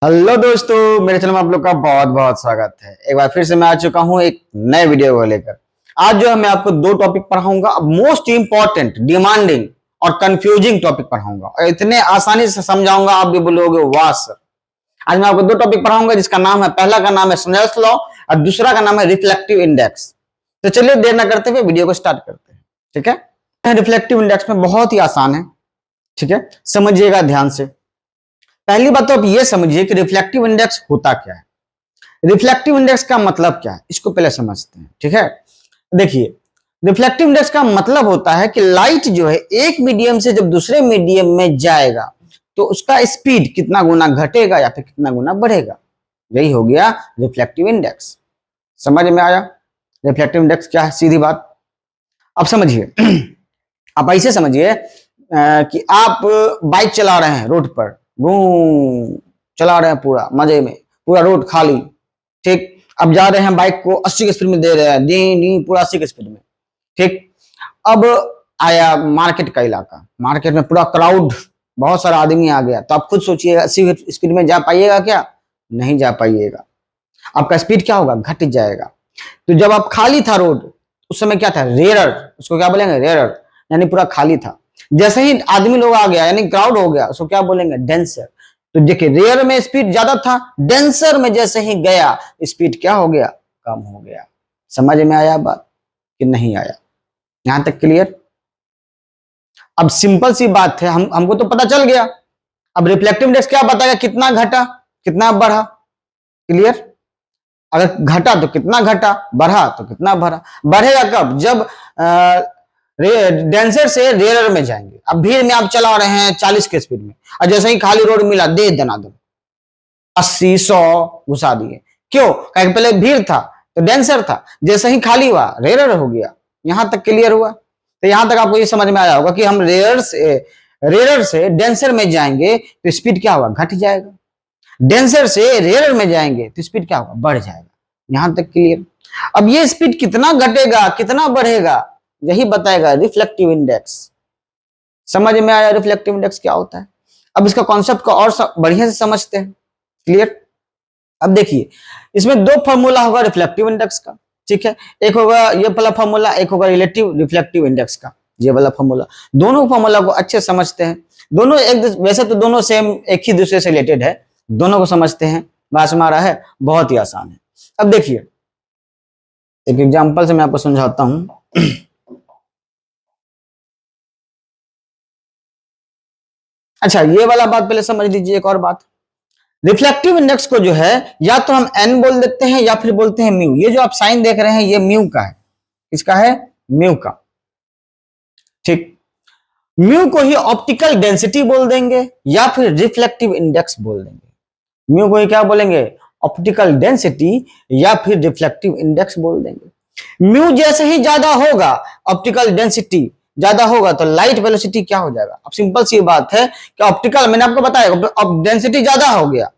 Hello दोस्तों, मेरे channel में आप लोग का बहुत बहुत स्वागत है। एक बार फिर से मैं आ चुका हूं एक नए वीडियो को लेकर। आज जो है मैं आपको दो टॉपिक पढ़ाऊंगा, मोस्ट इंपॉर्टेंट, डिमांडिंग और कंफ्यूजिंग टॉपिक पढ़ाऊंगा और इतने आसानी से समझाऊंगा आप भी बोलोगे वाह सर। आज मैं आपको दो टॉपिक पढ़ाऊंगा जिसका नाम है, पहला का नाम है स्नेल्स लॉ और दूसरा का नाम है रिफ्लेक्टिव इंडेक्स। तो चलिए देर ना करते हुए वीडियो को स्टार्ट करते हैं। ठीक है, रिफ्लेक्टिव इंडेक्स में बहुत ही आसान है। ठीक है, समझिएगा ध्यान से। पहली बात तो आप ये समझिए कि रिफ्लेक्टिव इंडेक्स होता क्या है। रिफ्लेक्टिव इंडेक्स का मतलब क्या है, इसको पहले समझते हैं। ठीक है, देखिए, रिफ्लेक्टिव इंडेक्स का मतलब होता है कि लाइट जो है एक मीडियम से जब दूसरे मीडियम में जाएगा तो उसका स्पीड कितना गुना घटेगा या फिर कितना गुना बढ़ेगा। यही हो गया रिफ्लेक्टिव इंडेक्स। समझ में आया रिफ्लेक्टिव इंडेक्स क्या है? सीधी बात। अब समझिए आप ऐसे समझिए कि आप बाइक चला रहे हैं रोड पर, घूम चला रहे हैं पूरा मजे में, पूरा रोड खाली। ठीक, अब जा रहे हैं बाइक को 80 की स्पीड में दे रहे हैं, दी पूरा 80 की स्पीड में। ठीक, अब आया मार्केट का इलाका, मार्केट में पूरा क्राउड, बहुत सारा आदमी आ गया। तो आप खुद सोचिएगा 80 की स्पीड में जा पाइएगा क्या? नहीं जा पाइएगा। आपका स्पीड क्या होगा? घट जाएगा। तो जब आप खाली था रोड, उस समय क्या था? रेयरर, उसको क्या बोलेंगे? रेयरर, यानी पूरा खाली था। जैसे ही आदमी लोग आ गया यानी क्राउड हो गया, उसको क्या बोलेंगे? डेंसर। तो देखिए, रेयर में स्पीड ज्यादा था, डेंसर में जैसे ही गया स्पीड क्या हो गया? कम हो गया। समझ में आया बात कि नहीं आया? यहां तक क्लियर? अब सिंपल सी बात है, हमको तो पता चल गया। अब रिफ्लेक्टिव इंडेक्स क्या बताएगा? कितना घटा कितना बढ़ा। क्लियर? अगर घटा तो कितना घटा, बढ़ा तो कितना बढ़ा। बढ़ेगा कब? जब डेंसर से रेयरर में जाएंगे। अब भीड़ में आप चला रहे हैं 40 के स्पीड में और जैसे ही खाली रोड मिला दे दनादन 80 100 घुसा दिए। क्यों? क्योंकि पहले भीड़ था तो डेंसर था, जैसे ही खाली हुआ रेयरर हो गया। यहां तक क्लियर हुआ? तो यहां तक आपको ये समझ में आया होगा कि हम रेयरर से डेंसर में जाएंगे तो स्पीड क्या होगा? घट जाएगा। डेंसर से रेयरर में जाएंगे तो स्पीड क्या होगा? बढ़ जाएगा। यहां तक क्लियर? अब ये स्पीड कितना घटेगा कितना बढ़ेगा, यही बताएगा रिफ्लेक्टिव इंडेक्स। समझ में आया रिफ्लेक्टिव इंडेक्स क्या होता है? अब इसका कॉन्सेप्ट को और बढ़िया से समझते हैं। क्लियर? अब देखिए, इसमें दो फॉर्मूला होगा रिफ्लेक्टिव इंडेक्स का। ठीक है, एक होगा ये वाला फॉर्मूला, एक होगा रिलेटिव रिफ्लेक्टिव इंडेक्स का, ये वाला फॉर्मूला। दोनों फॉर्मूला को अच्छे समझते हैं। दोनों एक, वैसे तो दोनों सेम, एक ही दूसरे से रिलेटेड है, दोनों को समझते हैं। बात में आ रहा है? बहुत ही आसान है। अब देखिए, एक एग्जांपल से मैं आपको समझाता हूं। अच्छा, ये वाला बात पहले समझ लीजिए। एक और बात, रिफ्लेक्टिव इंडेक्स को जो है या तो हम एन बोल देते हैं या फिर बोलते हैं म्यू। ये जो आप साइन देख रहे हैं ये म्यू का है। इसका है म्यू का। ठीक, म्यू को ही ऑप्टिकल डेंसिटी बोल देंगे या फिर रिफ्लेक्टिव इंडेक्स बोल देंगे। म्यू को ही क्या बोलेंगे? ऑप्टिकल डेंसिटी या फिर रिफ्लेक्टिव इंडेक्स बोल देंगे। म्यू जैसे ही ज्यादा होगा, ऑप्टिकल डेंसिटी ज्यादा होगा, तो लाइट वेलोसिटी क्या हो जाएगा? अब सिंपल सी बात है कि ऑप्टिकल, मैंने आपको बताया डेंसिटी ज्यादा हो गया,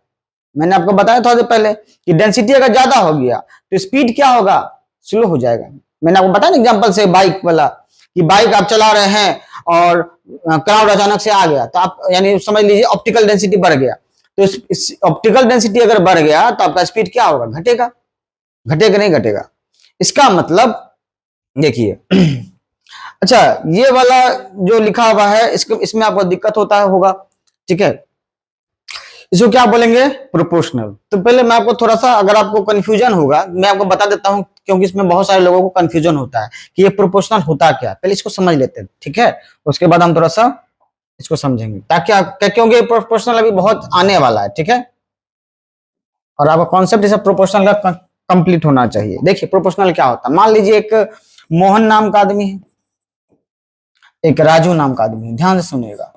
मैंने आपको बताया थोड़ा देर पहले कि डेंसिटी अगर ज्यादा हो गया तो स्पीड क्या होगा? स्लो हो जाएगा। मैंने आपको बताया ना एग्जांपल से बाइक वाला, कि बाइक आप चला रहे हैं और क्राउड अचानक से आ गया तो आप यानी समझ लीजिए ऑप्टिकल डेंसिटी बढ़ गया। तो ऑप्टिकल डेंसिटी अगर बढ़ गया तो आपका स्पीड क्या होगा? घटेगा। घटेगा नहीं घटेगा? इसका मतलब देखिए अच्छा, ये वाला जो लिखा हुआ है इसमें आपको दिक्कत होता है होगा। ठीक है, इसको क्या बोलेंगे? प्रोपोर्शनल। तो पहले मैं आपको थोड़ा सा, अगर आपको कंफ्यूजन होगा मैं आपको बता देता हूं, क्योंकि इसमें बहुत सारे लोगों को कंफ्यूजन होता है कि ये प्रोपोर्शनल होता क्या है। पहले इसको समझ लेते हैं, ठीक है, उसके बाद हम थोड़ा सा इसको समझेंगे, ताकि क्योंकि प्रोपोर्शनल अभी बहुत आने वाला है। ठीक है, और आपका कॉन्सेप्ट इसे प्रोपोर्शनल का कंप्लीट होना चाहिए। देखिए प्रोपोर्शनल क्या होता है। मान लीजिए एक मोहन नाम का आदमी है, एक राजू नाम का आदमी है। ध्यान से सुनिएगा,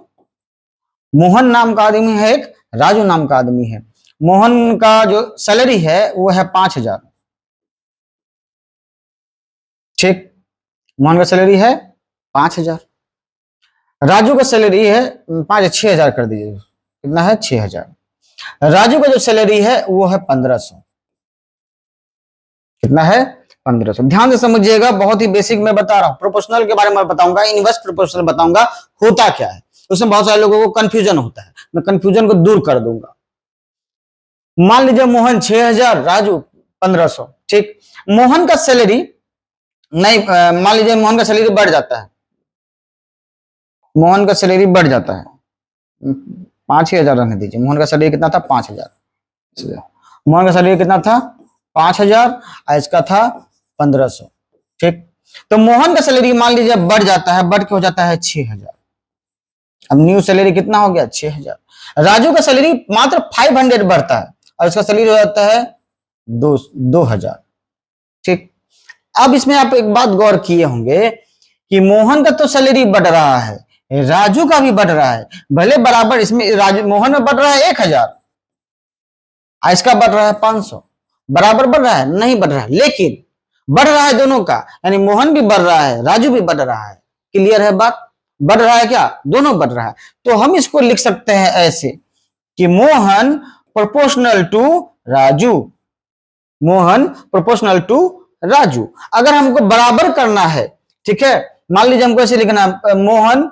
मोहन नाम का आदमी है, एक राजू नाम का आदमी है। मोहन का जो सैलरी है वो है 5,000। ठीक, मोहन का सैलरी है 5,000। राजू का सैलरी है 6,000 कर दीजिए, कितना है? 6,000। राजू का जो सैलरी है वो है 1,500। कितना है? 1,500। ध्यान से समझिएगा, बहुत ही बेसिक मैं बता रहा हूं। प्रोपोर्शनल के बारे में बताऊंगा, इनवर्स प्रोपोर्शनल बताऊंगा होता क्या है। उसमें बहुत सारे लोगों को कंफ्यूजन होता है, मैं कंफ्यूजन को दूर कर दूंगा। मान लीजिए मोहन 6,000, राजू 1,500। ठीक, मोहन का सैलरी नहीं, मान लीजिए मोहन का सैलरी बढ़ जाता है, मोहन का सैलरी बढ़ जाता है, 5,000 रहने दीजिए। मोहन का सैलरी कितना था? 5,000। मोहन का सैलरी कितना था? 5,000, और इसका था 1,500। ठीक, तो मोहन का सैलरी मान लीजिए बढ़ जाता है, बढ़ के हो जाता है 6,000। अब न्यू सैलरी कितना हो गया? 6,000। राजू का सैलरी मात्र 500 बढ़ता है और उसका सैलरी हो जाता है 2,000। ठीक, अब इसमें आप एक बात गौर किए होंगे कि मोहन का तो सैलरी बढ़ रहा है, राजू का भी बढ़ रहा है, भले बराबर। इसमें राजू मोहन में बढ़ रहा है 1,000, इसका बढ़ रहा है 500, बराबर बढ़ रहा है? नहीं बढ़ रहा है, लेकिन बढ़ रहा है दोनों का, यानी मोहन भी बढ़ रहा है, राजू भी बढ़ रहा है। क्लियर है बात? बढ़ रहा है क्या? दोनों बढ़ रहा है। तो हम इसको लिख सकते हैं ऐसे कि Mohan proportional to Raju, Mohan proportional to Raju. अगर हमको बराबर करना है, ठीक है, मान लीजिए हमको ऐसे लिखना है, मोहन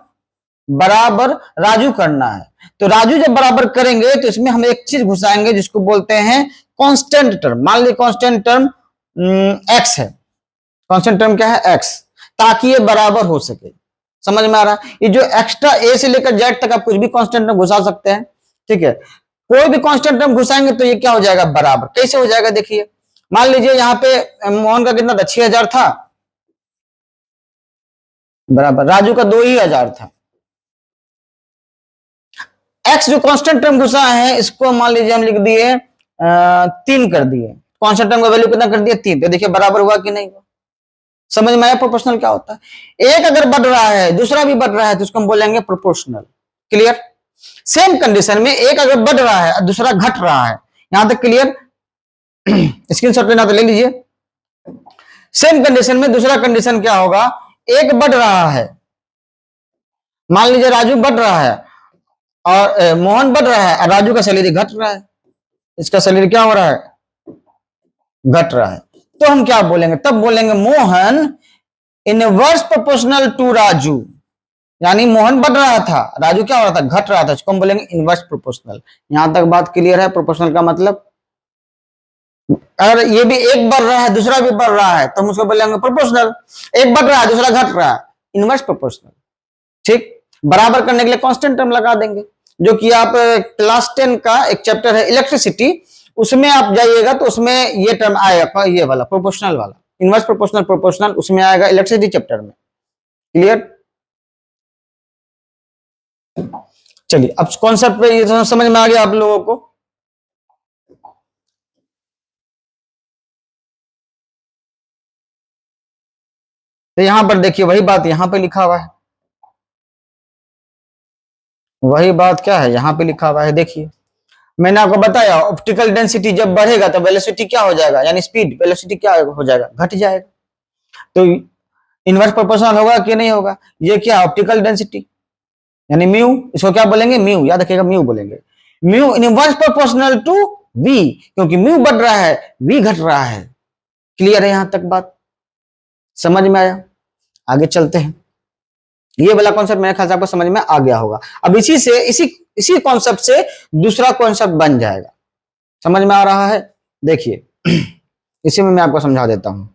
बराबर राजू करना है, तो राजू जब बराबर करेंगे तो इसमें हम एक चीज घुसाएंगे जिसको बोलते हैं कांस्टेंट टर्म। मान लीजिए कांस्टेंट टर्म एक्स है, कांस्टेंट टर्म क्या है? एक्स, ताकि ये बराबर हो सके। समझ में आ रहा है? ये जो एक्स्ट्रा ए से लेकर जेड तक आप कुछ भी कांस्टेंट टर्म घुसा सकते हैं। ठीक है, कोई भी कांस्टेंट टर्म घुसाएंगे तो ये क्या हो जाएगा? बराबर। कैसे हो जाएगा? देखिए, मान लीजिए यहाँ पे मोहन का कितना था? 6,000 था, बराबर राजू का 2,000 था। एक्स जो कांस्टेंट टर्म घुसा है, इसको मान लीजिए हम लिख दिए 3 कर दिए। कांस्टेंट टर्म का वैल्यू कितना कर दिया? 3। तो देखिए बराबर हुआ कि नहीं हुआ? समझ में आया प्रोपोर्शनल क्या होता है? एक अगर बढ़ रहा है, दूसरा भी बढ़ रहा है, तो उसको हम बोलेंगे प्रोपोर्शनल। क्लियर? सेम कंडीशन में एक अगर बढ़ रहा है और दूसरा घट रहा है, यहां तक क्लियर? स्क्रीनशॉट लेना तो ले लीजिए। सेम कंडीशन में दूसरा कंडीशन क्या होगा? एक बढ़ रहा है, मान लीजिए राजू बढ़ रहा है और मोहन बढ़ रहा है, और राजू का सैलरी घट रहा है, इसका सैलरी क्या हो रहा है? घट रहा है। तो हम क्या बोलेंगे? तब बोलेंगे Mohan inverse proportional to Raju, यानी मोहन बढ़ रहा था, राजू क्या हो रहा था? घट रहा था, इसको हम बोलेंगे इनवर्स प्रोपोर्शनल। यहां तक बात क्लियर है? प्रोपोर्शनल का मतलब, अगर ये भी एक बढ़ रहा है दूसरा भी बढ़ रहा है तो हम उसको बोलेंगे प्रोपोर्शनल। एक बढ़ रहा है दूसरा घट रहा है, इनवर्स प्रोपोर्शनल। ठीक, बराबर करने के लिए कांस्टेंट टर्म लगा देंगे, जो कि आप क्लास 10 का एक चैप्टर है इलेक्ट्रिसिटी, उसमें आप जाइएगा तो उसमें ये टर्म आएगा, ये वाला प्रोपोर्शनल वाला, इनवर्स प्रोपोर्शनल, प्रोपोर्शनल उसमें आएगा इलेक्ट्रिसिटी चैप्टर में। क्लियर? चलिए, अब कॉन्सेप्ट पे ये समझ में आ गया आप लोगों को? तो यहां पर देखिए वही बात यहां पे लिखा हुआ है, वही बात क्या है यहां पे लिखा हुआ है। देखिए, मैंने आपको बताया ऑप्टिकल डेंसिटी जब बढ़ेगा तो वेलोसिटी क्या हो जाएगा? यानी स्पीड, वेलोसिटी क्या हो जाएगा? घट जाएगा। तो इनवर्स प्रोपोर्शनल होगा कि नहीं होगा? ये क्या? ऑप्टिकल डेंसिटी, यानी म्यू, इसको क्या बोलेंगे? म्यू, याद रखिएगा म्यू बोलेंगे। Mu inverse proportional to V, क्योंकि म्यू बढ़ रहा है, वी घट रहा है। क्लियर है यहां तक बात? समझ में आया? आगे चलते हैं। ये वाला कॉन्सेप्ट मेरे ख्याल से आपको समझ में आ गया होगा। अब इसी कॉन्सेप्ट से दूसरा कॉन्सेप्ट बन जाएगा। समझ में आ रहा है? देखिए इसी में मैं आपको समझा देता हूं।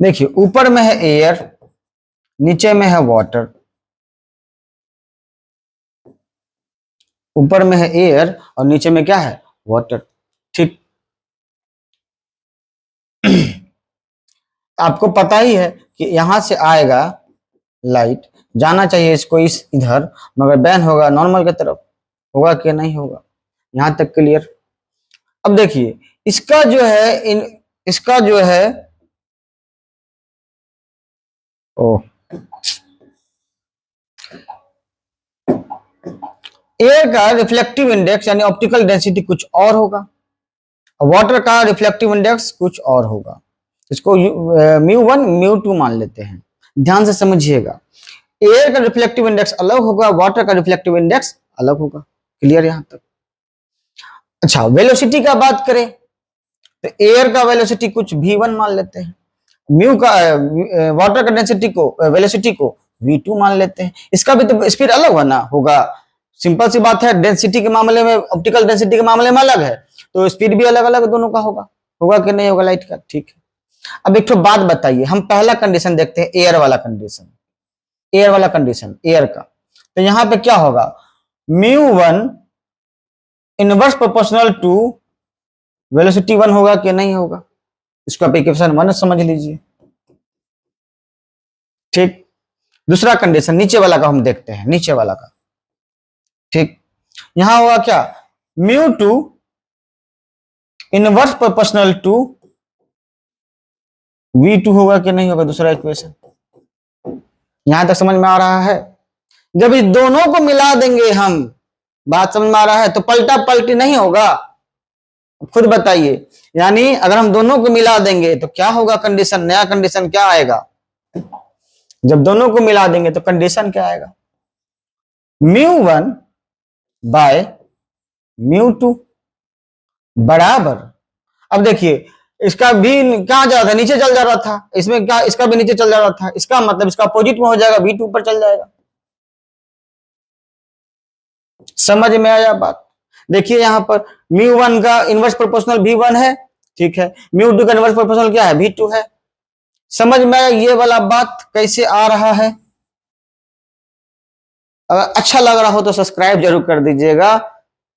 देखिए, ऊपर में है एयर, नीचे में है वाटर। ऊपर में है एयर और नीचे में क्या है? वाटर। ठीक, आपको पता ही है कि यहां से आएगा लाइट, जाना चाहिए इसको इस इधर, मगर बैन होगा नॉर्मल की तरफ, होगा कि नहीं होगा? यहां तक क्लियर? अब देखिए, इसका जो है इसका जो है, ओ, एयर का रिफ्लेक्टिव इंडेक्स यानी ऑप्टिकल डेंसिटी कुछ और होगा, वाटर का रिफ्लेक्टिव इंडेक्स कुछ और होगा। इसको μ1 μ2 मान लेते हैं। ध्यान से समझिएगा, एयर का रिफ्लेक्टिव इंडेक्स अलग होगा, वाटर का रिफ्लेक्टिव इंडेक्स अलग होगा। क्लियर यहां तक? अच्छा, वेलोसिटी का बात करें तो एयर का वेलोसिटी कुछ v1 मान लेते हैं, म्यू का वाटर का डेंसिटी को वेलोसिटी को v2 मान लेते हैं। इसका भी तो स्पीड अलग होना होगा, सिंपल सी बात है। डेंसिटी के मामले में, ऑप्टिकल डेंसिटी के मामले में अलग है, तो स्पीड भी अलग अलग दोनों का होगा। होगा कि नहीं होगा लाइट का? ठीक है। अब एक तो बात बताइए, हम पहला कंडीशन देखते हैं, एयर वाला कंडीशन। एयर वाला कंडीशन, एयर का, तो यहां पे क्या होगा, μ1 इनवर्स प्रोपोर्शनल टू वेलोसिटी 1 होगा कि नहीं होगा? इसको आप इक्वेशन 1 समझ लीजिए। ठीक। दूसरा कंडीशन नीचे वाला का हम देखते हैं, नीचे वाला का। ठीक। यहां होगा क्या, μ2 इनवर्स प्रोपोर्शनल टू v2 होगा कि नहीं होगा? दूसरा इक्वेशन। यहां तक समझ में आ रहा है? जब इस दोनों को मिला देंगे हम, बात समझ में आ रहा है, तो पलटा पलटी नहीं होगा। खुद बताइए, यानी अगर हम दोनों को मिला देंगे तो क्या होगा कंडीशन? नया कंडीशन क्या आएगा? जब दोनों को मिला देंगे तो कंडीशन क्या आएगा, μ1 बाय μ2 बराबर। अब देखिए, इसका भी कहां जा रहा था, नीचे चल जा रहा था, इसमें क्या, इसका भी नीचे चल जा रहा था, इसका मतलब इसका अपोजिट में हो जाएगा, v2 ऊपर चल जाएगा। समझ में आया बात? देखिए यहां पर μ1 का इनवर्स प्रोपोर्शनल v1 है, ठीक है, μ2 का इनवर्स प्रोपोर्शनल क्या है, v2 है। समझ में आया ये वाला बात कैसे आ रहा है? अगर अच्छा लग रहा हो तो सब्सक्राइब जरूर कर दीजिएगा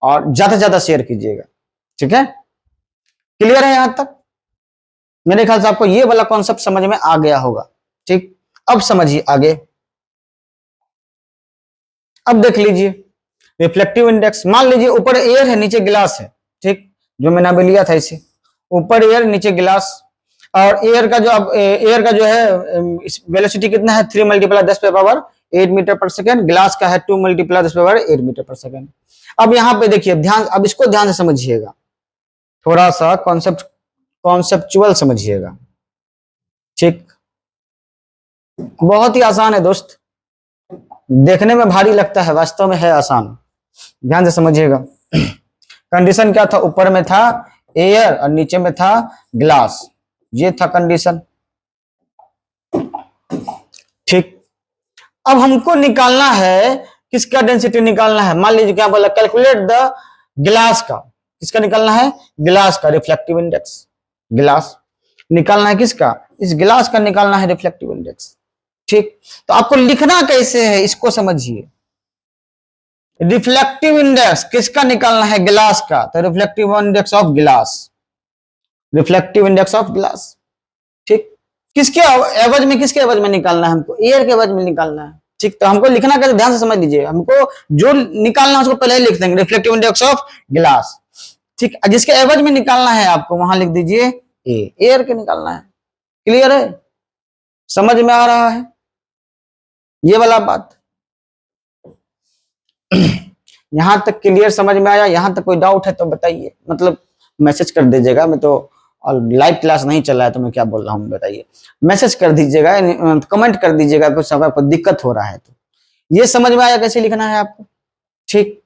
और ज्यादा से ज्यादा शेयर कीजिएगा। ठीक है, क्लियर है यहां तक? मेरे ख्याल से आपको ये वाला कॉन्सेप्ट समझ में आ गया होगा। ठीक, अब समझिए आगे। अब देख लीजिए रिफ्लेक्टिव इंडेक्स। मान लीजिए ऊपर एयर है, नीचे गिलास है। ठीक, जो मैंने अभी लिया था इसे, ऊपर एयर नीचे गिलास, और एयर का जो, अब एयर का जो है वेलोसिटी कितना है, 3 × 10⁻8 मीटर पर सेकेंड। ग्लास का है 2 × 10⁻8 मीटर पर सेकेंड। अब यहाँ पे देखिए ध्यान, अब इसको ध्यान से समझिएगा, थोड़ा सा कॉन्सेप्चुअल समझिएगा। ठीक, बहुत ही आसान है दोस्त, देखने में भारी लगता है, वास्तव में है आसान। ध्यान से समझिएगा। कंडीशन क्या था, ऊपर में था एयर और नीचे में था ग्लास, ये था कंडीशन। ठीक, अब हमको निकालना है, किसका डेंसिटी निकालना है? मान लीजिए क्या बोला, कैलकुलेट द ग्लास का। किसका निकालना है? ग्लास का रिफ्लेक्टिव इंडेक्स। ग्लास निकालना है, किसका? इस ग्लास का निकालना है रिफ्लेक्टिव इंडेक्स। ठीक, तो आपको लिखना कैसे है इसको समझिए। रिफ्लेक्टिव इंडेक्स किसका निकालना है? ग्लास का, तो reflective index of glass, reflective index of glass. ठीक, किसके एवज में, किसके एवज में निकालना है हमको? एयर के एवज में निकालना है। ठीक, तो हमको लिखना कैसे, ध्यान से समझ लीजिए। हमको जो निकालना है उसको पहले ही लिख देंगे, रिफ्लेक्टिव इंडेक्स ऑफ ग्लास। ठीक, जिसके एवज में निकालना है आपको वहां लिख दीजिए ए, एयर के निकालना है। क्लियर है? समझ में आ रहा है ये वाला बात? यहां तक क्लियर समझ में आया? यहां तक कोई डाउट है तो बताइए, मतलब मैसेज कर दीजिएगा। मैं तो लाइव क्लास नहीं चल रहा है तो मैं क्या बोल रहा हूँ बताइए। मैसेज कर दीजिएगा, कमेंट कर दीजिएगा, कुछ समय पर दिक्कत हो रहा है तो। ये समझ में आया कैसे लिखना है आपको? ठीक,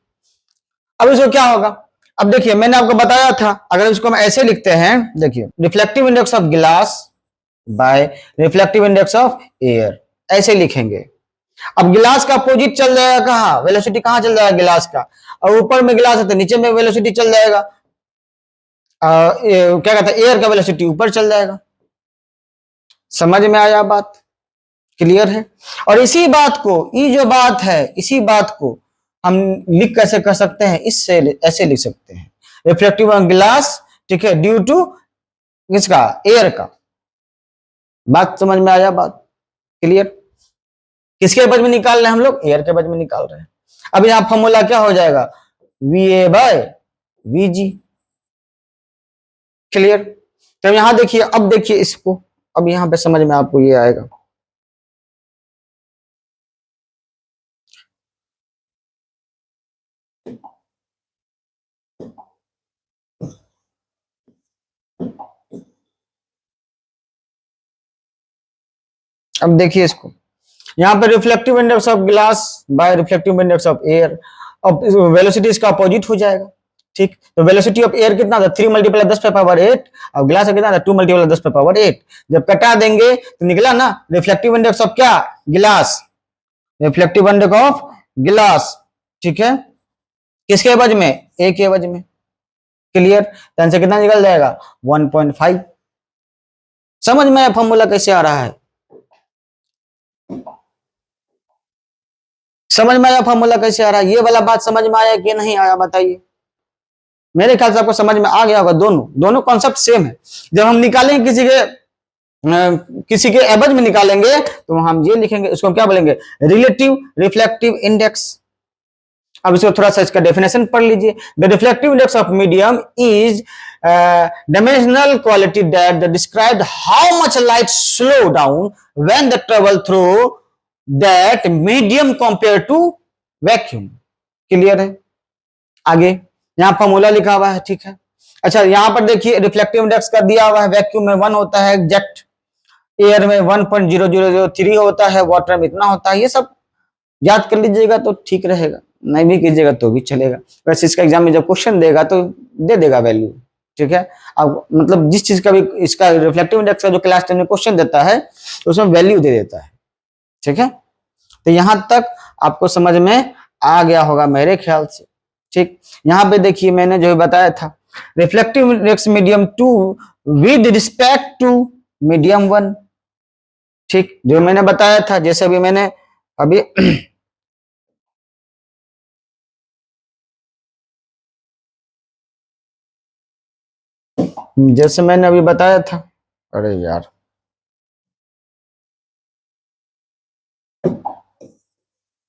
अब इसको क्या होगा, अब देखिए मैंने आपको बताया था, अगर इसको हम ऐसे लिखते हैं, देखिए reflective index of glass by reflective index of air, ऐसे लिखेंगे। अब गिलास का अपोजिट चल जाएगा कहाँ, वेलोसिटी कहाँ चल जाएगा गिलास का, और ऊपर में गिलास है तो नीचे में वेलोसिटी चल जाएगा, क्या कहता है, एयर का वेलोसिटी ऊपर चल जाएगा। समझ में आया बात? क्लियर है? और इसी बात को, ये जो बात है, इसी बात को हम लिख कैसे कर सकते हैं, इससे ऐसे लिख सकते हैं, रिफ्लेक्टिव ऑन ग्लास, ठीक है, ड्यू टू किसका, एयर का। बात समझ में आया बात? क्लियर? किसके एवज में निकाल रहे हैं हम लोग? एयर के एवज में निकाल रहे हैं। अब यहां फॉर्मूला क्या हो जाएगा, VA बाय VG। क्लियर? तो यहां देखिए, अब देखिए इसको, अब यहां पे समझ में आपको ये आएगा। अब देखिए इसको, यहां पे reflective index of glass by reflective index of air, अब वेलोसिटी इसका अपोजिट हो जाएगा। ठीक, तो वेलोसिटी ऑफ एयर कितना था 3 मल्टीप्लाई 10 पे पावर 8, और ग्लास का कितना था 2 मल्टीप्लाई 10 पे पावर 8। जब कटा देंगे तो निकला ना रिफ्लेक्टिव इंडेक्स ऑफ क्या, गिलास, रिफ्लेक्टिव इंडेक्स ऑफ गिलास, ठीक है, किसके एवज में, ए के एवज में। क्लियर, तो आंसर कितना निकल जाएगा 1.5। समझ में फॉर्मूला कैसे आ रहा है, समझ में आया फॉर्मूला कैसे आ रहा है, ये वाला बात समझ में आया कि नहीं आया बताइए। मेरे ख्याल से आपको समझ में आ गया होगा, दोनों दोनों कॉन्सेप्ट सेम है। जब हम निकालेंगे किसी के एवज में निकालेंगे तो हम ये लिखेंगे, उसको क्या बोलेंगे, रिलेटिव रिफ्लेक्टिव इंडेक्स। अब इसको थोड़ा सा इसका डेफिनेशन पढ़ लीजिए। The reflective index of medium is dimensional quality that describe how much light slow down when the travel through that medium compared to vacuum। Clear है, आगे यहां फॉर्मूला लिखा हुआ है, ठीक है। अच्छा यहां पर देखिए रिफ्लेक्टिव इंडेक्स का दिया हुआ है, वैक्यूम में 1 होता है एग्जैक्ट, एयर में 1.0003 होता है, वाटर में इतना होता है। ये सब याद कर लीजिएगा तो ठीक रहेगा, नहीं भी कीजिएगा तो भी चलेगा। वैसे इसका एग्जाम में जब क्वेश्चन देगा तो दे देगा वैल्यू, ठीक है। अब मतलब जिस चीज का भी इसका रिफ्लेक्टिव इंडेक्स का जो क्लास 10 में क्वेश्चन देता है तो उसमें वैल्यू दे देता है, ठीक है। तो यहां तक आपको समझ में आ गया होगा मेरे ख्याल से, ठीक। यहां पे देखिए मैंने जो बताया था reflective index medium 2 with respect to medium 1, ठीक, जो मैंने बताया था। जैसे अभी मैंने अभी जैसे मैंने अभी बताया था, अरे यार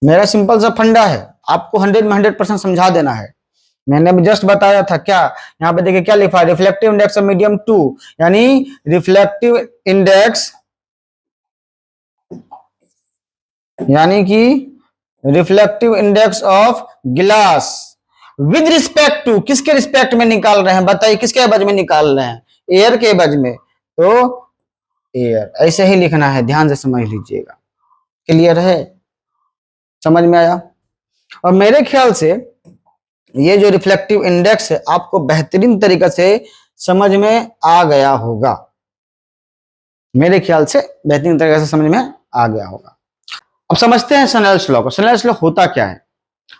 मेरा सिंपल सा फंडा है, आपको 100 में 100% समझा देना है। मैंने अभी जस्ट बताया था क्या, यहाँ पे देखिए क्या लिखा है, रिफ्लेक्टिव इंडेक्स ऑफ मीडियम 2, यानी रिफ्लेक्टिव इंडेक्स, यानी कि रिफ्लेक्टिव इंडेक्स ऑफ गिलास विद रिस्पेक्ट टू, किसके रिस्पेक्ट में निकाल रहे हैं बताइए, किसके एवज में निकाल रहे हैं, एयर के एवज में, तो एयर ऐसे ही लिखना है, ध्यान से समझ लीजिएगा। क्लियर है, समझ में आया। और मेरे ख्याल से ये जो रिफ्लेक्टिव इंडेक्स है आपको बेहतरीन तरीके से समझ में आ गया होगा, मेरे ख्याल से बेहतरीन तरीके से समझ में आ गया होगा। अब समझते हैं स्नेल्स लॉ को। स्नेल्स लॉ होता क्या है,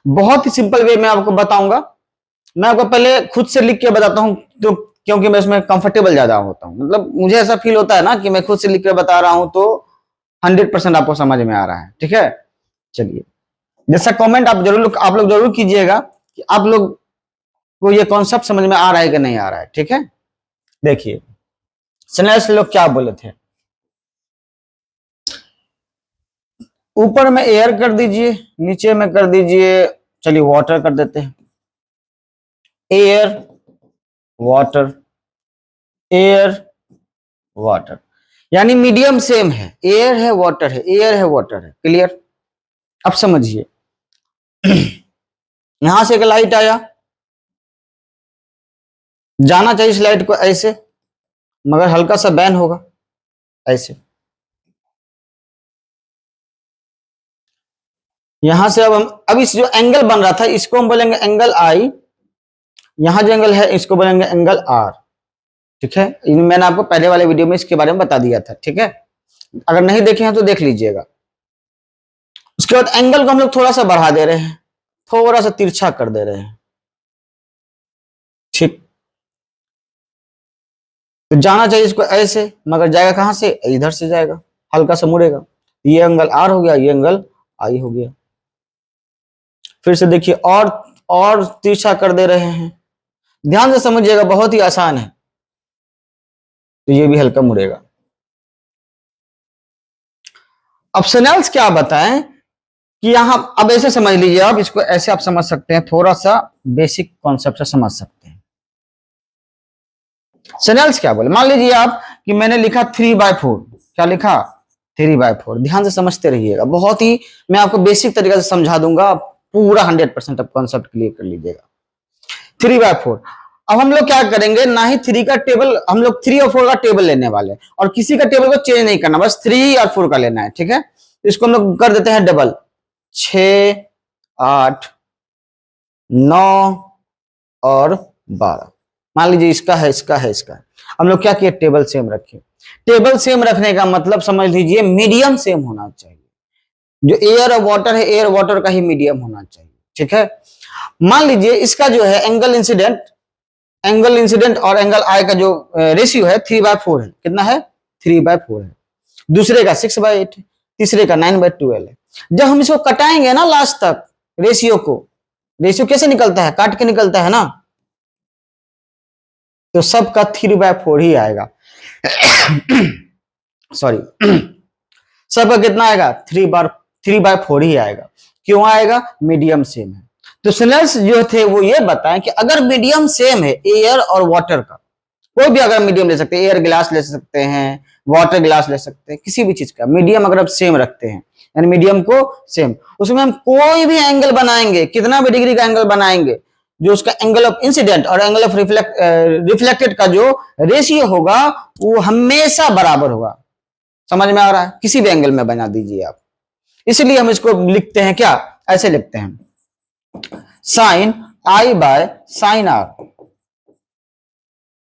बहुत ही सिंपल वे में आपको बताऊंगा। मैं आपको पहले खुद से लिख के बताता हूं, तो क्योंकि मैं इसमें कंफर्टेबल ज्यादा होता हूं, मतलब मुझे ऐसा फील होता है ना कि मैं खुद से लिख के बता रहा हूं तो 100% आपको समझ में आ रहा है, ठीक है। चलिए, जैसा कमेंट आप लोग जरूर कीजिएगा कि आप लोग को ये कॉन्सेप्ट समझ में आ रहा है कि नहीं आ रहा है, ठीक है। देखिए स्नेल्स लॉ क्या बोले थे, ऊपर में एयर कर दीजिए, नीचे में कर दीजिए, चलिए वाटर कर देते हैं, एयर वाटर, एयर वाटर, यानी मीडियम सेम है, एयर है वाटर है, एयर है वाटर है। क्लियर, अब समझिए यहां से एक लाइट आया, जाना चाहिए इस लाइट को ऐसे, मगर हल्का सा बैन होगा ऐसे। यहां से अब इस जो एंगल बन रहा था इसको हम बोलेंगे एंगल आई, यहां जो एंगल है इसको बोलेंगे एंगल आर, ठीक है। मैंने आपको पहले वाले वीडियो में इसके बारे में बता दिया था, ठीक है। अगर नहीं देखे हैं तो देख लीजिएगा। उसके बाद एंगल को हम लोग थोड़ा सा बढ़ा दे रहे हैं, थोड़ा सा तिरछा कर दे रहे हैं, ठीक। तो जाना चाहिए इसको ऐसे, मगर जाएगा कहां से, इधर से जाएगा, हल्का सा मुड़ेगा। ये एंगल आर हो गया, ये एंगल आई हो गया। फिर से देखिए और तिरछा कर दे रहे हैं, ध्यान से समझिएगा, बहुत ही आसान है। तो ये भी हल्का मुड़ेगा। अब स्नेल्स क्या बताएं कि यहां, अब ऐसे समझ लीजिए, आप इसको ऐसे आप समझ सकते हैं, थोड़ा सा बेसिक कॉन्सेप्ट से समझ सकते हैं। स्नेल्स क्या बोले, मान लीजिए आप कि मैंने लिखा 3/4, क्या लिखा 3/4, ध्यान से समझते रहिएगा, बहुत ही मैं आपको बेसिक तरीके से समझा दूंगा, पूरा 100% आप कॉन्सेप्ट क्लियर कर लीजिएगा। 3/4, अब हम लोग क्या करेंगे, ना ही 3 का टेबल, हम लोग 3 और 4 का टेबल लेने वाले हैं, और किसी का टेबल को चेंज नहीं करना, बस 3 और 4 का लेना है, ठीक है। इसको हम लोग कर देते हैं डबल, 6 8 9 और 12। मान लीजिए इसका है, इसका है, इसका है। हम लोग क्या किए, टेबल सेम रखे। टेबल सेम रखने का मतलब समझ लीजिए मीडियम सेम होना चाहिए। जो एयर और वाटर है, एयर वाटर का ही मीडियम होना चाहिए, ठीक है। मान लीजिए इसका जो है एंगल इंसिडेंट और एंगल आई का जो रेशियो है 3/4 है। कितना है, 3/4 है। दूसरे का 6/8 है, तीसरे का 9/12 है। जब हम इसको कटाएंगे ना लास्ट तक रेशियो कैसे निकलता है, काट के निकलता है ना, तो सबका 3/4 ही आएगा। सॉरी, सबका कितना आएगा, 3/4 ही आएगा। क्यों आएगा, मीडियम सेम है। तो स्नेल्स जो थे वो ये बताएं कि अगर मीडियम सेम है एयर और वाटर का, कोई भी अगर मीडियम ले सकते हैं, एयर गिलास ले सकते हैं, वाटर गिलास ले सकते हैं, किसी भी चीज का मीडियम अगर आप सेम रखते हैं, यानी मीडियम को सेम, उसमें हम कोई भी एंगल बनाएंगे, कितना भी डिग्री का एंगल बनाएंगे, जो उसका एंगल ऑफ इंसिडेंट और एंगल ऑफ रिफ्लेक्टेड का जो रेशियो होगा वो हमेशा बराबर होगा। समझ में आ रहा है, किसी भी एंगल में बना दीजिए आप। इसलिए हम इसको लिखते हैं क्या, ऐसे लिखते हैं, sine i by sine r.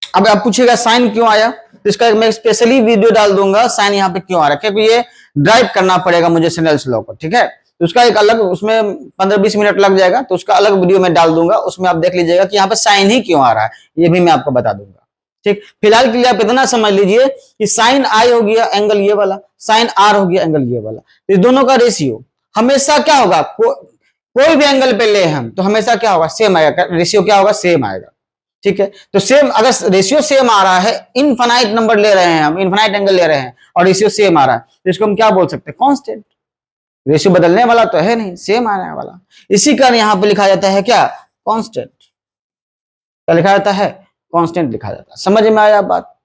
अब आप पूछेगा साइन क्यों आया, तो इसका मैं स्पेशली वीडियो डाल दूंगा साइन यहाँ पे क्यों आ रहा है, क्योंकि ये ड्राइव करना पड़ेगा मुझे स्नेल्स लॉ को, ठीक है। तो उसका एक अलग, उसमें 15-20 मिनट लग जाएगा, तो उसका अलग वीडियो मैं डाल दूंगा, उसमें आप देख लीजिएगा कि यहाँ पे साइन ही क्यों आ रहा है, ये भी मैं आपको बता दूंगा, ठीक। फिलहाल के लिए आप इतना समझ लीजिए कि साइन आई हो गया एंगल ये वाला, साइन आर हो गया एंगल ये वाला, तो इस दोनों का रेशियो हमेशा क्या होगा, कोई भी एंगल पे ले हम तो हमेशा क्या होगा, सेम आएगा, रेशियो क्या होगा, सेम आएगा, ठीक है। तो सेम, अगर रेशियो सेम आ रहा है, इनफाइनाइट नंबर ले रहे हैं हम, इनफाइनाइट एंगल ले रहे हैं और रेशियो सेम आ रहा है, तो इसको हम क्या बोल सकते हैं, कांस्टेंट। रेशियो बदलने वाला तो है नहीं, सेम आने वाला, इसी कारण यहां पे लिखा जाता है क्या, कांस्टेंट। क्या लिखा जाता है, कांस्टेंट लिखा जाता है। समझ में आया बात।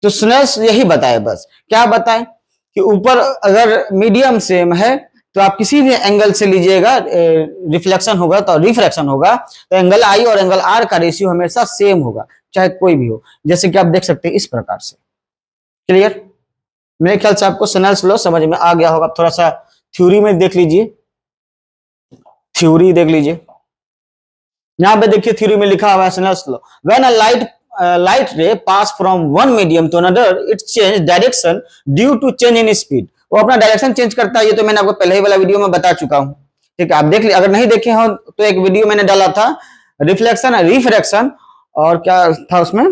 तो स्नेल्स यही बताए, बस क्या बताए कि ऊपर अगर मीडियम सेम है तो आप किसी भी एंगल से लीजिएगा, रिफ्लेक्शन होगा तो रिफ्रैक्शन होगा, तो एंगल आई और एंगल आर का रेशियो हमेशा सेम होगा, चाहे कोई भी हो। जैसे कि आप देख सकते हैं इस प्रकार से। क्लियर, मेरे ख्याल से आपको स्नेल्स लॉ समझ में आ गया होगा। थोड़ा सा थ्योरी में देख लीजिए, थ्योरी देख लीजिए, यहां पे देखिए थ्योरी में लिखा हुआ है Snell's law, when a light ray pass from one medium to another it change direction due to change in speed. वो अपना डायरेक्शन चेंज करता है, ये तो मैंने आपको पहले ही वाला वीडियो में बता चुका हूं, ठीक है। आप देख लीजिए, अगर नहीं देखे हो तो एक वीडियो मैंने डाला था, रिफ्लेक्शन रिफ्रैक्शन और क्या था उसमें,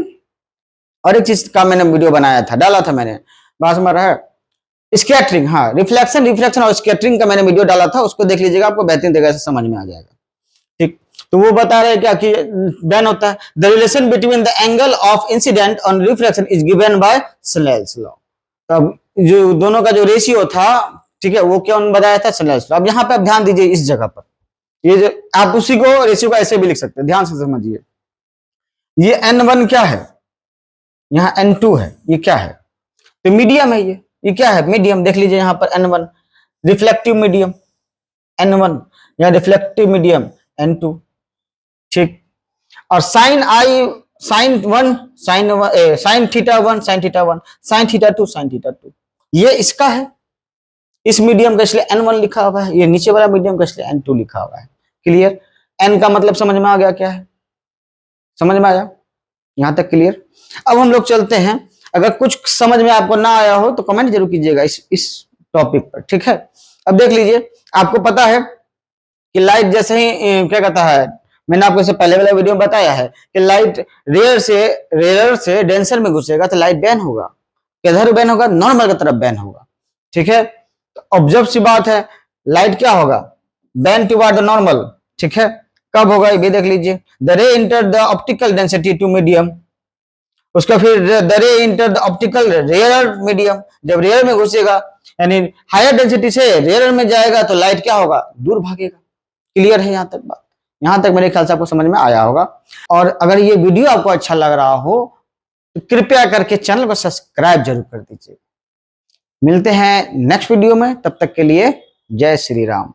और एक चीज का मैंने वीडियो बनाया था, डाला था मैंने, बात में रहा, स्कैटरिंग, हाँ, रिफ्लेक्शन रिफ्रैक्शन और स्कैटरिंग का मैंने वीडियो डाला था, उसको देख लीजिएगा, आपको बेहतरीन तरीके से समझ में आ जाएगा, ठीक। तो वो बता रहे क्या कि देन होता है the relation between the angle of incidence on reflection is given by Snell's law. तब जो दोनों का जो रेशियो था, ठीक है, वो क्या बताया था, स्नेल्स लॉ। अब यहाँ पे आप ध्यान दीजिए इस जगह पर, ये जो आप उसी को रेशियो का ऐसे भी लिख सकते हैं, ध्यान से समझिए। ये n1 क्या है, यहाँ n2 है, ये क्या है, तो मीडियम है, ये क्या है, मीडियम। देख लीजिए यहाँ पर n1 रिफ्लेक्टिव मीडियम n1, यहाँ रिफ्लेक्टिव मीडियम n2, ठीक। और sine i, sine theta 1 sine theta 1 sine theta 2 sine theta 2, ये इसका है, इस मीडियम का इसलिए n1 लिखा हुआ है, ये नीचे वाला मीडियम का इसलिए n2 लिखा हुआ है। क्लियर, n का मतलब समझ में आ गया क्या है, समझ में आया यहां तक, क्लियर। अब हम लोग चलते हैं, अगर कुछ समझ में आपको ना आया हो तो कमेंट जरूर कीजिएगा इस टॉपिक पर, ठीक है। अब देख लीजिए, आपको पता है कि लाइट जैसे ही क्या कहता है, मैंने आपको इससे पहले वाला वीडियो में बताया है कि लाइट रेयर से डेंसर में घुसेगा तो लाइट बैन होगा, किधर बैन होगा, नॉर्मल की तरफ बैन होगा, ठीक है। तो ऑब्जर्व सी बात है, लाइट क्या होगा, बैन टुवर्ड द नॉर्मल, ठीक है। कब होगा ये भी देख लीजिए, the ray enter the optical density to medium, उसका फिर the ray enter the optical rare medium, जब रेयर में घुसेगा यानी हायर डेंसिटी से रेयर में जाएगा तो लाइट क्या होगा, दूर भागेगा। क्लियर है यहां तक बात, यहां तक मेरे ख्याल से आपको समझ में आया होगा। और अगर ये वीडियो आपको अच्छा लग रहा हो तो कृपया करके चैनल को सब्सक्राइब जरूर कर दीजिए। मिलते हैं नेक्स्ट वीडियो में, तब तक के लिए जय श्री राम।